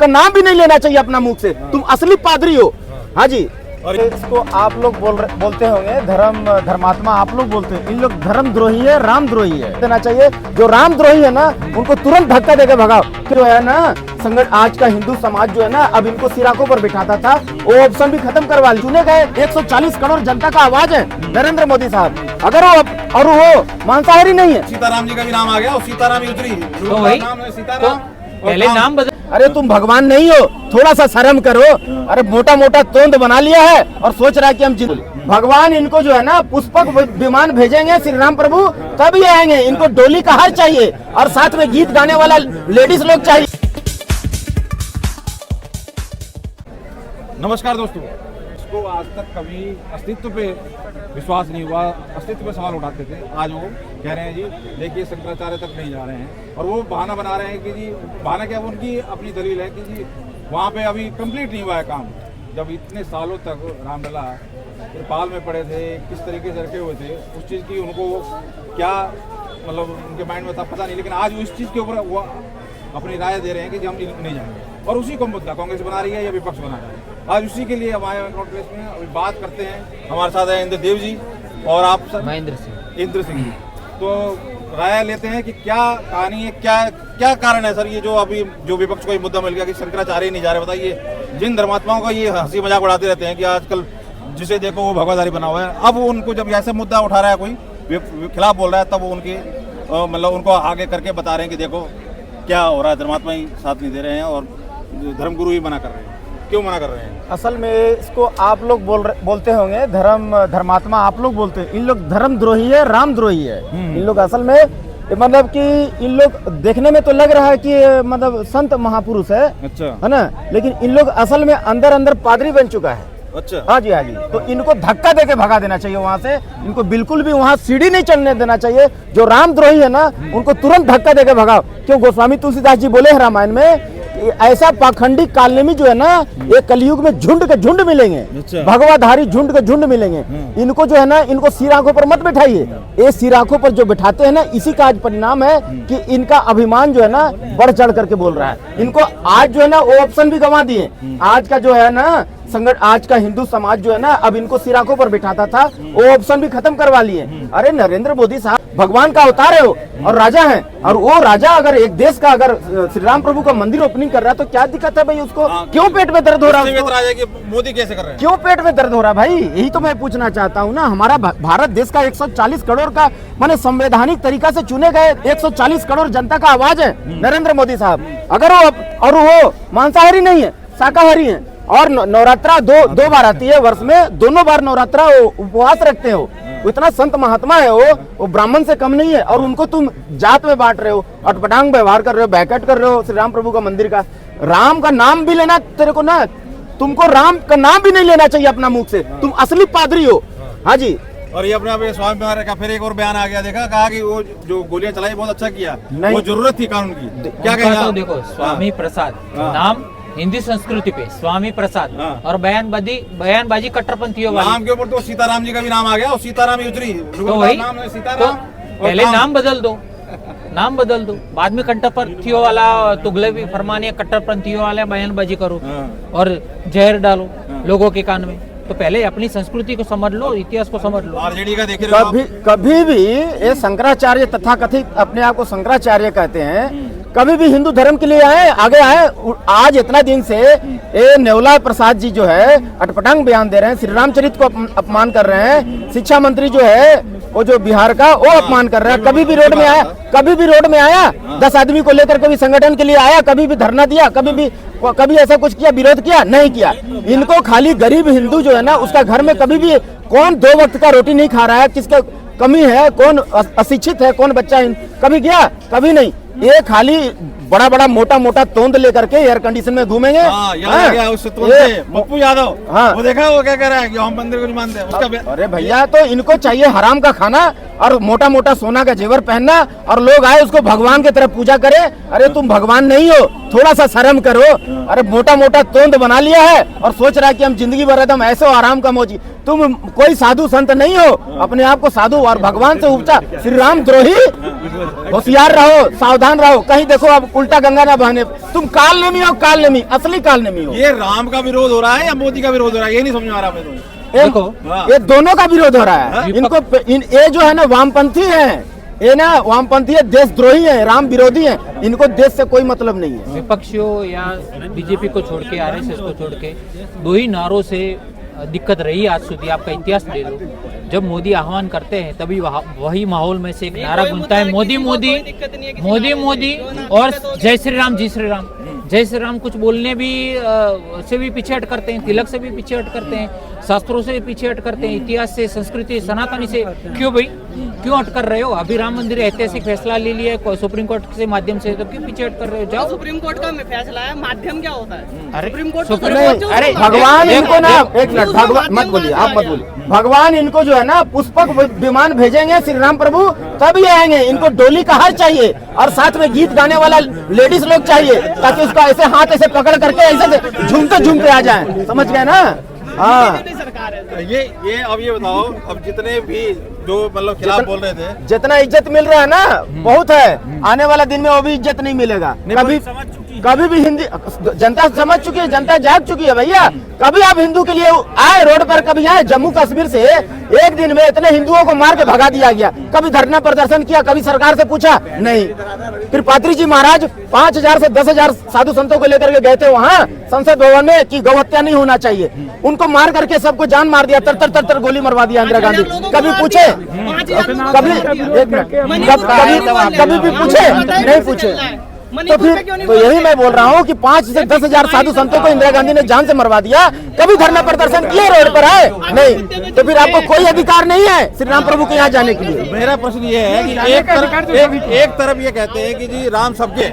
का नाम भी नहीं लेना चाहिए अपना मुख से। तुम असली पादरी हो। हाँ जी। और इसको आप लोग बोलते होंगे धर्मात्मा आप लोग बोलते हैं, इन लोग धर्मद्रोही है, रामद्रोही है। देना चाहिए जो रामद्रोही है ना उनको तुरंत धक्का देके भगाओ। जो है ना संगठन आज का हिंदू समाज जो है ना अब इनको सिराकों पर बिठाता था, वो ऑप्शन भी खत्म करवा लिया। चुने गए 140 करोड़ जनता का आवाज है नरेंद्र मोदी साहब। अगर वो मांसाहारी नहीं है, सीताराम जी का भी नाम आ गया और सीताराम ही उतरी, तो वही नाम है सीताराम। पहले नाम बदल। अरे तुम भगवान नहीं हो, थोड़ा सा शर्म करो। अरे मोटा मोटा तोंद बना लिया है और सोच रहा है कि हम जीत। भगवान इनको जो है ना पुष्पक विमान भेजेंगे श्री राम प्रभु, तब ये आएंगे। इनको डोली का हार चाहिए और साथ में गीत गाने वाला लेडीज लोग चाहिए। नमस्कार दोस्तों, इसको आज तक कभी अस्तित्व पे विश्वास नहीं हुआ, अस्तित्व पे सवाल उठाते थे। आज वो कह रहे हैं जी देखिए शंकराचार्य तक नहीं जा रहे हैं, और वो बहाना बना रहे हैं कि जी बहाना क्या, उनकी अपनी दलील है कि जी वहाँ पे अभी कंप्लीट नहीं हुआ है काम। जब इतने सालों तक रामलला त्रिपाल में पड़े थे, किस तरीके से रखे हुए थे, उस चीज़ की उनको क्या मतलब उनके माइंड में था पता नहीं, लेकिन आज वो इस चीज़ के ऊपर वो अपनी राय दे रहे हैं कि हम नहीं जाएंगे। और उसी को मुद्दा कांग्रेस बना रही है या विपक्ष बना रहा है। आज उसी के लिए हमारे नोट प्लेस में अभी बात करते हैं। हमारे साथ है इंद्रदेव जी और आप सर इंद्र सिंह जी। तो राय लेते हैं कि क्या कहानी है, क्या कारण है सर ये जो अभी जो विपक्ष को ये मुद्दा मिल गया कि शंकराचार्य नहीं जा रहे। बताइए, जिन धर्मात्माओं का ये हंसी मजाक उड़ाते रहते हैं कि आजकल जिसे देखो वो भगवाधारी बना हुआ है, अब उनको जब ऐसा मुद्दा उठा रहा है कोई खिलाफ बोल रहा है, तब वो उनके मतलब उनको आगे करके बता रहे हैं कि देखो क्या हो रहा है, धर्मात्मा ही साथ नहीं दे रहे हैं और धर्मगुरु ही मना कर रहे हैं। क्यों मना कर रहे हैं? असल में इसको आप लोग बोलते होंगे धर्मात्मा आप लोग बोलते हैं, इन लोग धर्मद्रोही है, रामद्रोही है। इन लोग असल में मतलब कि इन लोग देखने में तो लग रहा है कि मतलब संत महापुरुष है, अच्छा है ना, लेकिन इन लोग असल में अंदर पादरी बन चुका है। अच्छा, हाँ जी हाँ जी। तो इनको धक्का देके भगा देना चाहिए वहाँ से। इनको बिल्कुल भी वहाँ सीढ़ी नहीं चढ़ने देना चाहिए। जो रामद्रोही है ना उनको तुरंत धक्का देके भगाओ। क्यों गोस्वामी तुलसीदास जी बोले हैं रामायण में, ऐसा पाखंडी कालने में जो है ना ये कलयुग में झुंड के झुंड मिलेंगे, भगवाधारी झुंड के झुंड मिलेंगे। इनको जो है ना इनको सिर आंखों पर मत बिठाइए। ये सिर आंखों पर जो बिठाते हैं ना, इसी का आज परिणाम है कि इनका अभिमान जो है ना बढ़ चढ़ करके बोल रहा है। इनको आज जो है ना वो ऑप्शन भी गंवा दिए। आज का जो है ना संगठन आज का हिंदू समाज जो है ना अब इनको सिर आंखों पर बिठाता था, वो ऑप्शन भी खत्म करवा लिए। अरे नरेंद्र मोदी साहब भगवान का अवतार है वो और राजा है, और वो राजा अगर एक देश का अगर श्री राम प्रभु का मंदिर ओपनिंग कर रहा है तो क्या दिक्कत है भाई उसको? क्यों पेट में दर्द हो रहा है? मोदी कैसे कर रहे हैं? क्यों पेट में दर्द हो रहा है भाई? यही तो मैं पूछना चाहता हूँ ना। हमारा भारत देश का 140 करोड़ का माने संवैधानिक तरीका से चुने गए 140 करोड़ जनता का आवाज है नरेंद्र मोदी साहब। अगर वो मांसाहारी नहीं है, शाकाहारी है, और नवरात्रा दो बार आती है वर्ष में, दोनों बार नवरात्रा उपवास रखते हो, इतना संत महात्मा है वो ब्राह्मण से कम नहीं है, और उनको तुम जात में बांट रहे हो, अटपटांग व्यवहार कर रहे हो, बैकट कर रहे हो श्री राम प्रभु का मंदिर का। राम का नाम भी लेना तेरे को ना, तुमको राम का नाम भी नहीं लेना चाहिए अपना मुख से। तुम असली पादरी हो। हाँ जी। और ये अपने स्वामी महाराज का फिर एक और बयान आ गया, देखा, कहा कि वो जो गोलियां चलाई बहुत अच्छा किया, वो जरूरत थी कानून की। क्या कहना? देखो स्वामी प्रसाद नाम हिंदी संस्कृति पे स्वामी प्रसाद और बयानबाजी कट्टरपंथियों वाली। नाम के ऊपर तो सीताराम जी का भी नाम आ गया और सीताराम ही उतरी, तो वही नाम है सीताराम। पहले नाम बदल दो, बाद में कट्टरपंथियों वाला तुगलकी फरमाने कट्टरपंथियों वाले बयानबाजी करो और जहर डालो लोगों के कान में। तो पहले अपनी संस्कृति को समझ लो, इतिहास को समझ लो। आरजेडी का देख रहे हो कभी भी ये शंकराचार्य तथाकथित अपने आप को शंकराचार्य कहते हैं, कभी भी हिंदू धर्म के लिए आगे आए। आज इतना दिन से ये नेवला प्रसाद जी जो है अटपटांग बयान दे रहे हैं, श्री रामचरित को अपमान कर रहे हैं। शिक्षा मंत्री जो है वो जो बिहार का, वो अपमान कर रहा है। कभी भी रोड में आया 10 आदमी को लेकर कभी संगठन के लिए आया, कभी भी धरना दिया, कभी ऐसा कुछ किया, विरोध किया? नहीं किया। इनको खाली गरीब हिंदू जो है ना उसका घर में कभी भी कौन 2 वक्त का रोटी नहीं खा रहा है, किसका कमी है, कौन अशिक्षित है, कौन बच्चा कभी गया? कभी नहीं। ये खाली बड़ा मोटा तोंद लेकर के एयर कंडीशन में घूमेंगे। पप्पू यादव, हाँ, वो देखा वो क्या कह रहा है कि हम मंदिर को नहीं मानते उसका। अरे भैया, तो इनको चाहिए हराम का खाना और मोटा सोना का जेवर पहनना, और लोग आए उसको भगवान की तरफ पूजा करे। अरे तुम भगवान नहीं हो, थोड़ा सा शर्म करो। अरे मोटा तोंद बना लिया है और सोच रहा है कि हम जिंदगी भर एकदम ऐसे आराम का मौजी। तुम कोई साधु संत नहीं हो, अपने आप को साधु और भगवान से उपचा। श्री राम द्रोही, होशियार रहो, सावधान रहो। कहीं देखो अब उल्टा गंगा ना बहने। तुम काल नेमी हो, काल नेमी, असली काल नेमी हो। ये राम का विरोध हो रहा है या मोदी का विरोध हो रहा है, ये नहीं समझ में आ रहा मेरे को। देखो ये दोनों का विरोध हो रहा है। इनको ये जो है ना वामपंथी है, ये ना वामपंथी है, देशद्रोही है, राम विरोधी है, इनको देश से कोई मतलब नहीं है। विपक्षियों या बीजेपी को छोड़ के, आरएसएस को छोड़ के, दो ही नारों से दिक्कत रही आज सुधी। आपका इतिहास ले लो, जब मोदी आह्वान करते हैं तभी वही माहौल में से एक नारा गूंजता है, मोदी मोदी मोदी मोदी, और जय श्री राम, जय श्री राम। जय श्री राम कुछ बोलने भी से भी पीछे हट करते हैं, तिलक से भी पीछे हट करते हैं, शास्त्रों से पीछे हट करते हैं, इतिहास से, संस्कृति, सनातनी से। क्यों भाई, क्यों हट कर रहे हो? अभी राम मंदिर ऐतिहासिक फैसला ले लिया है सुप्रीम कोर्ट के माध्यम से, तो क्यों पीछे हट कर रहे हो? जाओ। सुप्रीम कोर्ट का फैसला है, माध्यम क्या होता है? अरे सुप्रीम कोर्ट अरे भगवान इनको ना, एक मिनट, भगवान मत बोलिए, आप मत बोलिए। भगवान इनको जो है ना पुष्पक विमान भेजेंगे श्री राम प्रभु, तब ये आएंगे। इनको डोली का हार चाहिए और साथ में गीत गाने वाला लेडीज लोग चाहिए, ताकि उसका ऐसे हाथ ऐसे पकड़ करके ऐसे झूमते झूमते आ जाए। समझ गए ना? हाँ, सरकार है। ये अब ये बताओ, अब जितने भी जो मतलब खिलाफ बोल रहे थे, जितना इज्जत मिल रहा है ना बहुत है, आने वाला दिन में वो भी इज्जत नहीं मिलेगा। कभी भी हिंदी जनता समझ चुकी है, जनता जाग चुकी है भैया। कभी आप हिंदू के लिए आए रोड पर, कभी आए जम्मू कश्मीर से एक दिन में इतने हिंदुओं को मार के भगा दिया गया, कभी धरना प्रदर्शन किया, कभी सरकार से पूछा नहीं। फिर पात्री जी महाराज 5,000 से 10,000 साधु संतों को लेकर के गए थे वहाँ संसद भवन में कि गौ हत्या नहीं होना चाहिए, उनको मार करके सबको जान मार दिया, तर गोली मरवा दिया इंदिरा गांधी। कभी पूछे? कभी भी पूछे? नहीं पूछे। तो फिर तो यही मैं बोल रहा हूँ कि 5 से 10,000 साधु संतों को इंदिरा गांधी ने जान से मरवा दिया, कभी धरना प्रदर्शन किए रोड पर आए नहीं। तो फिर आपको कोई अधिकार नहीं है श्री राम प्रभु के यहाँ जाने के लिए। मेरा प्रश्न ये है कि एक तरफ ये कहते हैं कि जी राम सबके,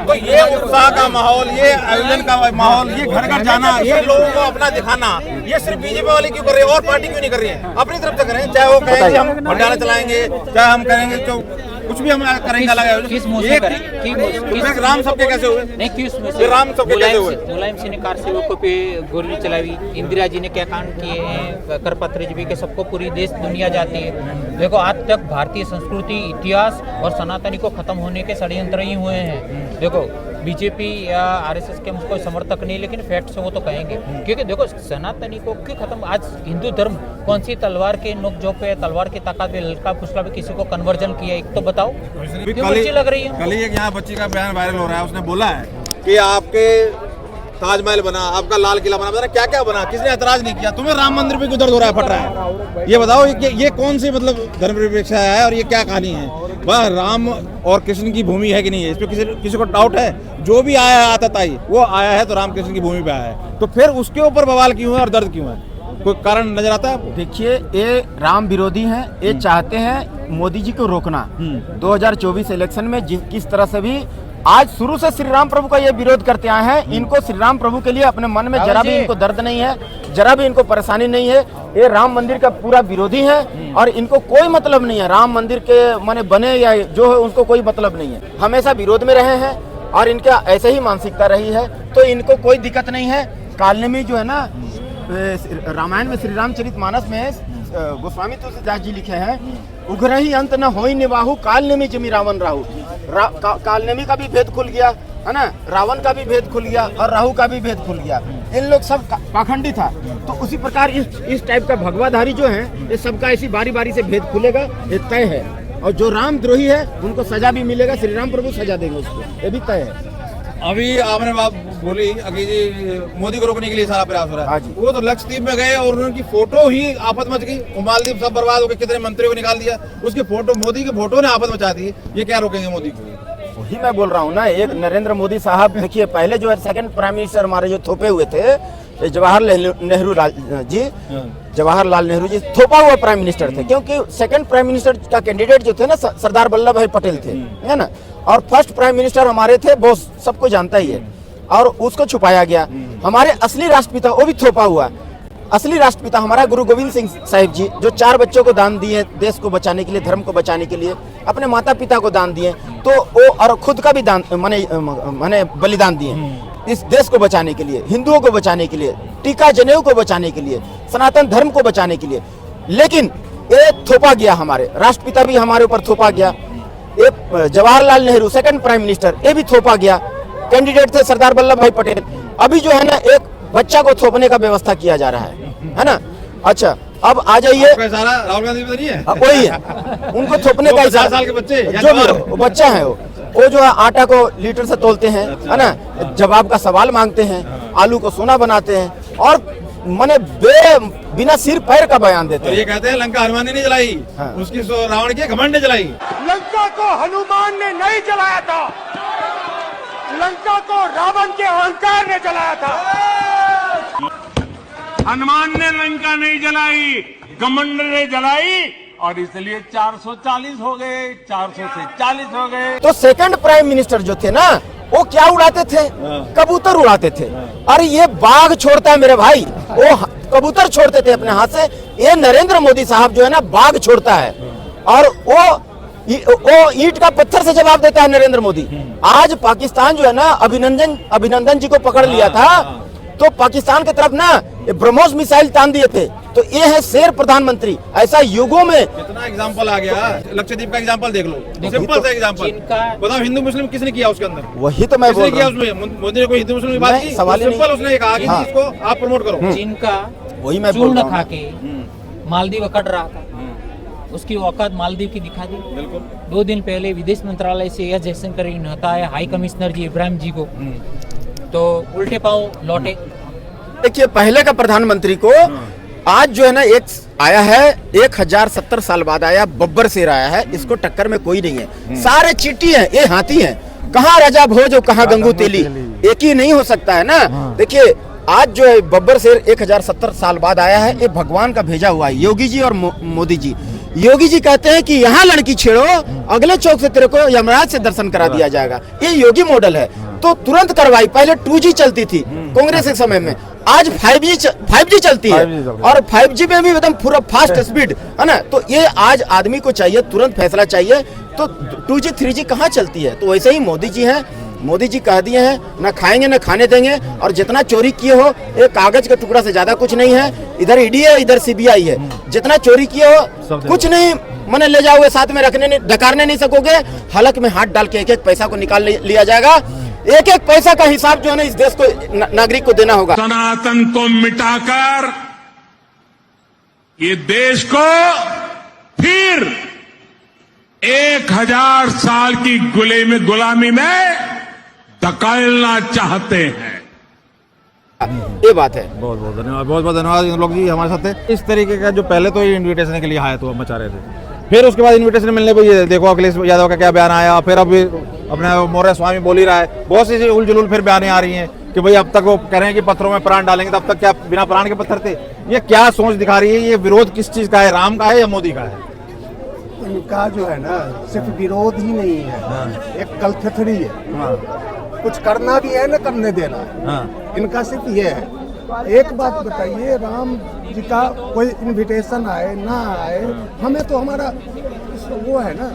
तो ये उत्साह का माहौल, ये आयोजन का माहौल, ये घर घर जाना, ये लोगों को अपना दिखाना, ये सिर्फ बीजेपी वाले क्यों कर रहे हैं और पार्टी क्यों नहीं कर रही है? अपनी तरफ से करें, चाहे वो कहेंगे हम भंडारा चलाएंगे, चाहे हम करेंगे तो कुछ भी हम करेंगे अलग। किस मुंह से करें? राम सबके कैसे हुए? नहीं, किस मुंह से? राम सबके कैसे हुए? मुलायम सिंह ने कार सेवकों पे गोली चलाई, इंदिरा जी ने क्या कांड किए हैं, करपत्र जी के, सबको पूरी देश दुनिया जाती है। देखो आज तक भारतीय संस्कृति, इतिहास और सनातनी को खत्म होने के षड्यंत्र ही हुए हैं। देखो बीजेपी या आरएसएस के मुझको समर्थक नहीं, लेकिन फैक्ट से वो तो कहेंगे, क्योंकि देखो सनातनी को क्यों खत्म? आज हिंदू धर्म कौन सी तलवार के नोक झोंक पे, तलवार की ताकत पे, हल्का फुसला भी किसी को कन्वर्जन किया? एक तो बताओ, क्यों अच्छी लग रही है? कल ही एक यहाँ बच्ची का बयान वायरल हो रहा है, उसने बोला है कि आपके ताजमहल बना, आपका लाल किला बना, पता क्या क्या बना, किसने ऐतराज नहीं किया? तुम्हें राम मंदिर पे क्यों दर्द हो रहा है, फट रहा है? ये बताओ ये कौन सी मतलब धर्मनिरपेक्षता है और ये क्या कहानी है? वह राम और कृष्ण की भूमि है कि नहीं है, इस पर किसी को डाउट है? जो भी आया है आतताई वो आया है तो राम कृष्ण की भूमि पे आया है, तो फिर उसके ऊपर बवाल क्यों है और दर्द क्यों है? कोई कारण नजर आता है? देखिए, ये राम विरोधी हैं, ये चाहते हैं मोदी जी को रोकना। 2024 इलेक्शन में किस तरह से भी आज शुरू से श्री राम प्रभु का ये विरोध करते आए हैं। इनको श्री राम प्रभु के लिए अपने मन में जरा भी इनको दर्द नहीं है, जरा भी इनको परेशानी नहीं है। ये राम मंदिर का पूरा विरोधी है और इनको कोई मतलब नहीं है राम मंदिर के माने बने या जो है उनको कोई मतलब नहीं है। हमेशा विरोध में रहे हैं और इनका ऐसे ही मानसिकता रही है, तो इनको कोई दिक्कत नहीं है। कालने में जो है ना, रामायण में श्री रामचरितमानस में गोस्वामी तुलसीदास जी लिखे हैं, उग्रही अंत न होई निवाहु कालनेमी जमी रावण राहु। कालनेमी का भी भेद खुल गया है ना, रावण का भी भेद खुल गया और राहु का भी भेद खुल गया। इन लोग सब पाखंडी था, तो उसी प्रकार इस टाइप का भगवाधारी जो है, ये सबका ऐसी बारी बारी से भेद खुलेगा, ये तय है। और जो रामद्रोही है उनको सजा भी मिलेगा, श्री राम प्रभु सजा देंगे उसको, ये भी तय है। अभी आपने बात बोली अभी जी मोदी को रोकने के लिए सारा प्रयास हो रहा है। वो तो लक्षद्वीप में गए और उनकी फोटो ही आफत मच गई, मालदीव सब बर्बाद हो गए, कितने मंत्रियों को निकाल दिया, उसकी फोटो, मोदी की फोटो ने आफत मचा दी। ये क्या रोकेंगे मोदी को? वही मैं बोल रहा हूँ ना, एक नरेंद्र मोदी साहब देखिए, पहले जो है सेकंड प्राइम मिनिस्टर हमारे जो थोपे हुए थे जवाहरलाल नेहरू जी थोपा हुआ प्राइम मिनिस्टर थे, क्योंकि सेकंड प्राइम मिनिस्टर का कैंडिडेट जो थे ना सरदार वल्लभ भाई पटेल थे, है ना, और फर्स्ट प्राइम मिनिस्टर हमारे थे, वो सबको जानता ही है, और उसको छुपाया गया। हमारे असली राष्ट्रपिता वो भी थोपा हुआ। असली राष्ट्रपिता हमारा गुरु गोविंद सिंह साहिब जी, जो 4 बच्चों को दान दिए देश को बचाने के लिए, धर्म को बचाने के लिए, अपने माता पिता को दान दिए, तो वो और खुद का भी दान माने बलिदान दिए इस देश को बचाने के लिए, हिंदुओं को बचाने के लिए, टीका जनेऊ को बचाने के लिए, सनातन धर्म को बचाने के लिए। लेकिन ये थोपा गया, हमारे राष्ट्रपिता भी हमारे ऊपर थोपा गया। ये Jawaharlal Nehru second prime minister, ये भी थोपा गया। कैंडिडेट थे सरदार वल्लभ भाई पटेल। अभी जो है ना एक बच्चा को थोपने का व्यवस्था किया जा रहा है ना। अच्छा, अब आ जाइए, सारा राहुल गांधी तो नहीं है, वही है, उनको थोपने का 50 साल के बच्चे, जो भी वो बच्चा है, वो जो है आटा को लीटर से तोलते हैं, है ना, जवाब का सवाल मांगते हैं, आलू को सोना बनाते हैं और मने बिना सिर पैर का बयान देते हैं। ये कहते हैं लंका हनुमान ने नहीं जलाई, उसकी रावण की घमंड ने जलाई। लंका को हनुमान ने नहीं जलाया था, लंका को रावण के अहंकार ने जलाया था। हनुमान ने लंका नहीं जलाई, घमंड ने जलाई, और इसलिए 440 हो गए, 400 से 40 हो गए। तो सेकंड प्राइम मिनिस्टर जो थे ना, वो क्या उड़ाते थे? कबूतर उड़ाते थे। अरे ये बाघ छोड़ता है मेरे भाई, वो कबूतर छोड़ते थे अपने हाथ से। ये नरेंद्र मोदी साहब जो है ना, बाघ छोड़ता है और वो ईंट का पत्थर से जवाब देता है नरेंद्र मोदी। आज पाकिस्तान जो है ना, अभिनंदन जी को पकड़ लिया था, तो पाकिस्तान की तरफ ना ब्रह्मोस मिसाइल तान दिए थे। तो ये है शेर प्रधानमंत्री। ऐसा युगों में कितना एग्जांपल आ गया। लक्षद्वीप का एग्जांपल देख लो, सिंपल सा एग्जांपल। बताओ हिंदू मुस्लिम किसने किया उसके अंदर? वही तो मैं बोल रहा हूं। उसमें मोदी ने कोई हिंदू मुस्लिम की बात की? सवाल ही सिंपल उसने कहा कि इसको आप प्रमोट करो। चीन का वही मैं बोल चूर्ण रहा हूं। खा के मालदीव अकड़ रहा था, उसकी औकात मालदीव की दिखा दी। बिल्कुल। 2 दिन पहले विदेश मंत्रालय से एस जयशंकर ने हटाया हाई कमिश्नर जी इब्राहिम जी को, तो उल्टे पांव लौटे। देखिए, पहले का प्रधानमंत्री को आज जो है ना एक आया है, 1070 साल बाद आया, बब्बर शेर आया है, इसको टक्कर में कोई नहीं है। सारे चींटी हैं, ये हाथी हैं। कहाँ राजा भोज और कहाँ गंगू तेली, एक ही नहीं हो सकता है ना। देखिए, आज जो है बब्बर शेर 1070 साल बाद आया है, ये भगवान का भेजा हुआ है, योगी जी और मोदी जी। योगी जी कहते हैं कि यहाँ लड़की छेड़ो, अगले चौक से तेरे को यमराज से दर्शन करा दिया जाएगा। ये योगी मॉडल है, तो तुरंत करवाई। पहले 2G चलती थी कांग्रेस के समय में, आज 5G चलती है, और 5G में भी एकदम पूरा फास्ट स्पीड है ना। तो ये आज आदमी को चाहिए, तुरंत फैसला चाहिए। तो 2G 3G कहाँ चलती है? तो वैसे ही मोदी जी हैं, मोदी जी कह दिए हैं ना खाएंगे ना खाने देंगे। और जितना चोरी किए हो, एक कागज का टुकड़ा से ज्यादा कुछ नहीं है। इधर ईडी है, इधर CBI है। जितना चोरी किए हो कुछ नहीं, मने ले जाओगे, साथ में रखने नहीं, डकारने नहीं सकोगे। हलक में हाथ डाल के एक एक पैसा को निकाल लिया जाएगा। एक एक पैसा का हिसाब जो है ना इस देश को, नागरिक को देना होगा। सनातन को मिटाकर ये देश को फिर 1000 साल की गुलामी में धकेलना चाहते हैं। ये बात है। बहुत बहुत धन्यवाद, बहुत बहुत धन्यवाद इन लोग जी हमारे साथ थे। इस तरीके का जो पहले तो ये इनविटेशन के लिए आया तो मचा रहे थे, फिर उसके बाद इनविटेशन मिलने पर ये देखो अखिलेश यादव का क्या बयान आया, फिर अब अपने मौर्य स्वामी बोल ही रहा है। बहुत सी उलझुल फिर बयानें आ रही हैं कि भाई अब तक वो कह रहे हैं कि पत्थरों में प्राण डालेंगे, तब तक क्या बिना प्राण के पत्थर थे? ये क्या सोच दिखा रही है? ये विरोध किस चीज का है, राम का है या मोदी का है? इनका जो है ना सिर्फ विरोध ही नहीं है, एक कलथथड़ी है। कुछ करना भी है ना करने देना है। इनका सिर्फ ये है। एक बात बताइए, राम जी का कोई इनविटेशन आए ना आए, हमें तो हमारा वो है ना।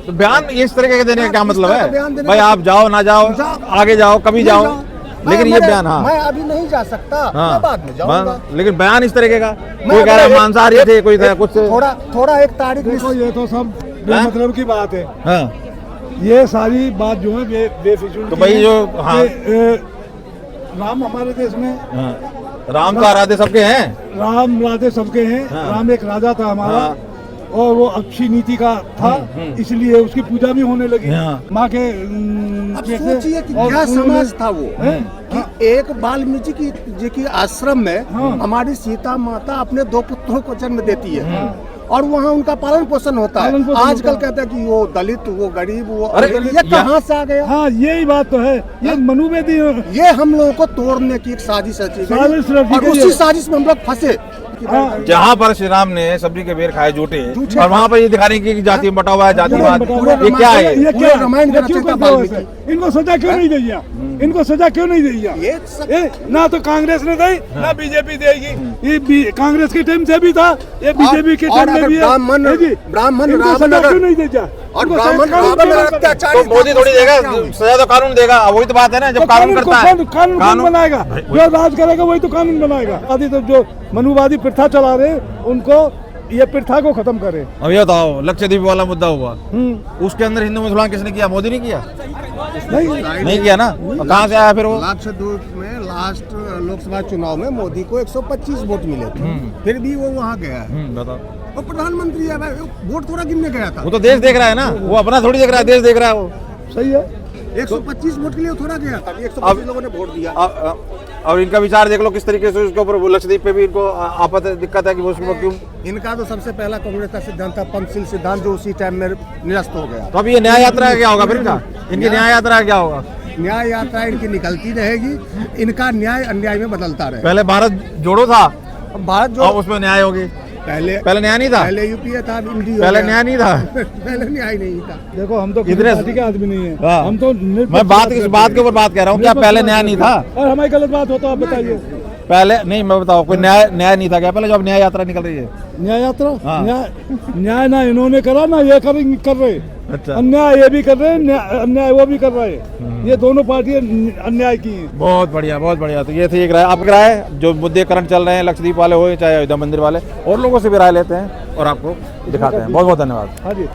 तो बयान इस तरीके के देने का क्या मतलब है? बयान भाई आप जाओ ना जाओ, आगे जाओ, कभी जाओ, लेकिन ये बयान, हाँ मैं अभी नहीं जा सकता, मैं बाद में जाऊंगा। लेकिन बयान इस तरीके का, कोई कह रहा है मांसाहारी थे, कोई कुछ थोड़ा एक तारीख। देखो ये तो सब बेमतलब की बात है। हाँ। ये सारी बात जो है बेफिजूल। तो भाई जो राम हमारे देश में, राम का आराध्य सबके हैं, राम राधे सबके हैं। राम एक राजा था हमारा, और वो अच्छी नीति का था, इसलिए उसकी पूजा भी होने लगी माँ के। अब सोचिए कि क्या समाज था वो, कि एक वाल्मीकि जी की आश्रम में हमारी सीता माता अपने 2 पुत्रों को जन्म देती है, और वहाँ उनका पालन पोषण होता है। आजकल कहते हैं कि वो दलित, वो गरीब, वो ये कहाँ से आ गया? हाँ, यही बात तो है। ये मनुवेदी, ये हम लोगों को तोड़ने की एक साजिश रची गई, और उसी साजिश में हम लोग फंसे। जहाँ पर श्री राम ने सब्जी के बेर खाए झूठे, और वहाँ पर ये दिखा रही कि जाति बटा हुआ है, जातिवाद, ये क्या है? ये क्या रामायण का रचयिता? इनको सजा क्यों नहीं दिया? इनको सजा क्यों नहीं दिया? ना तो कांग्रेस ने दी, ना बीजेपी देगी। ये कांग्रेस के टाइम से भी था, ये बीजेपी के टाइम में भी है। ब्राह्मण सजा क्यों नहीं दिया? और ब्राह्मण तो मोदी थोड़ी देगा सजा, तो कानून देगा। वही तो बात है ना, जब कानून करता है, कानून बनाएगा, जो राज करेगा वही तो कानून बनाएगा। आदि तो जो मनुवादी प्रथा चला रहे उनको ये प्रथा को खत्म करे। अब ये बताओ, लक्षद्वीप वाला मुद्दा हुआ, उसके अंदर हिंदू मुसलमान किसने किया? मोदी ने किया? नहीं किया ना। और कहाँ से आया फिर वो? लक्षद्वीप में लास्ट लोकसभा चुनाव में मोदी को 125 वोट मिले थे, फिर भी वो वहाँ गया है। बताओ, वो प्रधानमंत्री है, वोट थोड़ा गिनने गया था। वो तो देश देख रहा है ना, वो अपना थोड़ी देख रहा है, देश देख रहा है वो। सही है। 125 वोट के लिए थोड़ा गया था, 125 लोगों ने वोट दिया। और इनका विचार देख लो किस तरीके से उसके ऊपर, वो लक्षद्वीप पे भी इनको आपत्ति दिक्कत है कि वो उसके ऊपर क्यों। इनका तो सबसे पहला कांग्रेस का सिद्धांत था पंचशील सिद्धांत, जो उसी टाइम में निरस्त हो गया। तो अब ये न्याय यात्रा का क्या होगा फिर? इनकी न्याय यात्रा का क्या होगा? न्याय यात्रा इनकी निकलती रहेगी, इनका न्याय अन्याय में बदलता रहे। पहले भारत जोड़ो था, भारत जो अब उसमें न्याय होगी। पहले न्याय नहीं था, पहले यूपीए था, पहले न्याय नहीं था। पहले न्याय नहीं था। देखो हम तो इतने पार्टी के आदमी नहीं है, हाँ। हम तो मैं बात इस बात के ऊपर बात कह रहा हूँ, क्या पहले न्याय नहीं था? और हमारी गलत बात हो तो आप बताइए। पहले नहीं, मैं बताओ, कोई न्याय नहीं था क्या पहले, जो अब न्याय यात्रा निकल रही है? न्याय यात्रा, हाँ। न्याय ना इन्होंने करा ना ये कर रहे। अच्छा। अन्याय ये भी कर रहे हैं, अन्याय वो भी कर रहे हैं। ये दोनों पार्टियां अन्याय की हैं। बहुत बढ़िया, बहुत बढ़िया। तो ये थी एक राय, आपकी राय, जो मुद्दे करंट चल रहे हैं, लक्षद्वीप वाले हो चाहे अयोध्या मंदिर वाले, और लोगों से भी राय लेते हैं और आपको दिखाते हैं। बहुत बहुत धन्यवाद। हाँ जी।